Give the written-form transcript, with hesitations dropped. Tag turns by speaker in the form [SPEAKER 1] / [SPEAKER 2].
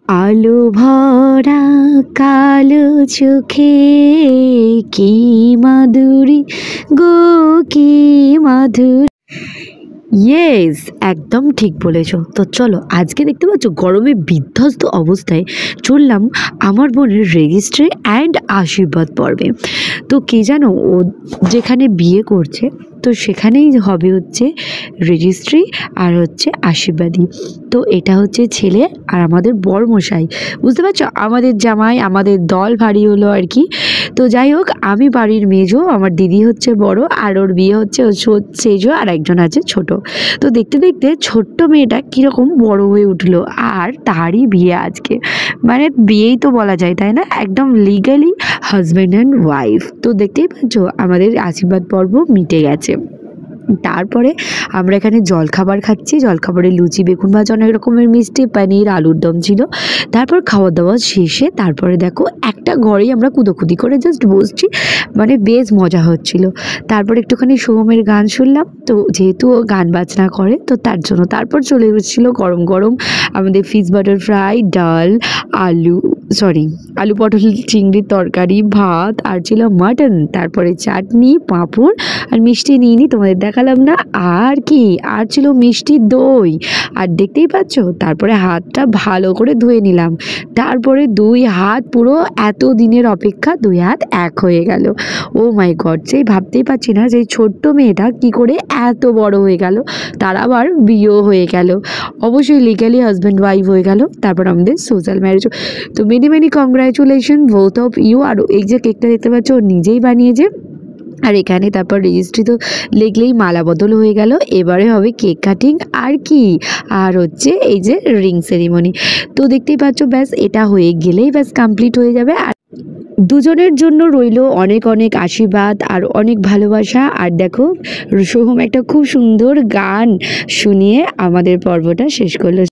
[SPEAKER 1] আলো ভরা কালো চোখে কি মাধুরী গো, কি মাধুরী। ইয়েস, একদম ঠিক বলেছো। তো চলো, আজকে দেখতে পাচ্ছ গরমে বিধ্বস্ত অবস্থায় চললাম আমার বোনের রেজিস্ট্রি অ্যান্ড আশীর্বাদ পর্বে। তো কে জানো, ও যেখানে বিয়ে করছে তো সেখানেই হবে হচ্ছে রেজিস্ট্রি আর হচ্ছে আশীর্বাদী। তো এটা হচ্ছে ছেলে আর আমাদের বরমশাই, বুঝতে পারছো, আমাদের জামাই, আমাদের দল ভারী হলো আর কি। তো যাই হোক, আমি বাড়ির মেজো, আমার দিদি হচ্ছে বড়, আর ওর বিয়ে হচ্ছে সেজো, আর একজন আছে ছোট। তো দেখতে দেখতে ছোট্ট মেয়েটা কিরকম বড় হয়ে উঠলো, আর তারই বিয়ে আজকে। মানে বিয়েই তো বলা যায়, তাই না, একদম লিগালি হাজব্যান্ড অ্যান্ড ওয়াইফ। তো দেখতেই পাচ্ছ আমাদের আশীর্বাদ পর্ব মিটে গেছে। তারপরে আমরা এখানে জলখাবার খাচ্ছি, জলখাবারে লুচি, বেগুন ভাজা, অনেক রকমের মিষ্টি, পনির, আলুর দম ছিল। তারপর খাওয়া দাওয়া শেষে তারপরে দেখো একটা ঘরেই আমরা কুদোকুদি করে জাস্ট বসছি, মানে বেশ মজা হচ্ছিল। তারপর একটুখানি সোহমের গান শুনলাম, তো যেহেতু ও গান বাজনা করে তো তার জন্য। তারপর চলে এসেছিলো গরম গরম আমাদের ফিশ বাটার ফ্রাই, ডাল, আলু পটল চিংড়ির তরকারি, ভাত, আর ছিল মাটন, তারপরে চাটনি, পাঁপড়, আর মিষ্টি নিয়ে নি, তোমাদের দেখালাম না। আর কি, আর ছিল মিষ্টি দই। আর দেখতেই পাচ্ছ, তারপরে হাতটা ভালো করে ধুয়ে নিলাম। তারপরে দুই হাত পুরো এত দিনের অপেক্ষা, দুই হাত এক হয়ে গেল। ও মাই গড, সেই ভাবতেই পারছি না যে ছোট্ট মেয়েটা কি করে এত বড় হয়ে গেল, তার আবার বিয়েও হয়ে গেল, অবশ্যই লিগালি হাজব্যান্ড ওয়াইফ হয়ে গেল। তারপর আমাদের সোশ্যাল ম্যারেজ। তো many many congratulation both of you. আর এই যে কেকটা দেখতে পাচ্ছ ও নিজেই বানিয়েছে। আর এখানে তারপর রেজিস্ট্রি তো লেগলেই মালা বদল হয়ে গেল, এবারে হবে কেক কাটিং আর কি, আর হচ্ছে এই যে রিং সেরিমনি। তো দেখতেই পাচ্ছ, ব্যাস এটা হয়ে গেলেই ব্যাস কমপ্লিট হয়ে যাবে। আর দুজনের জন্য রইল অনেক অনেক আশীর্বাদ আর অনেক ভালোবাসা। আর দেখো, সোহম একটা খুব সুন্দর গান শুনিয়ে আমাদের পর্বটা শেষ করলো।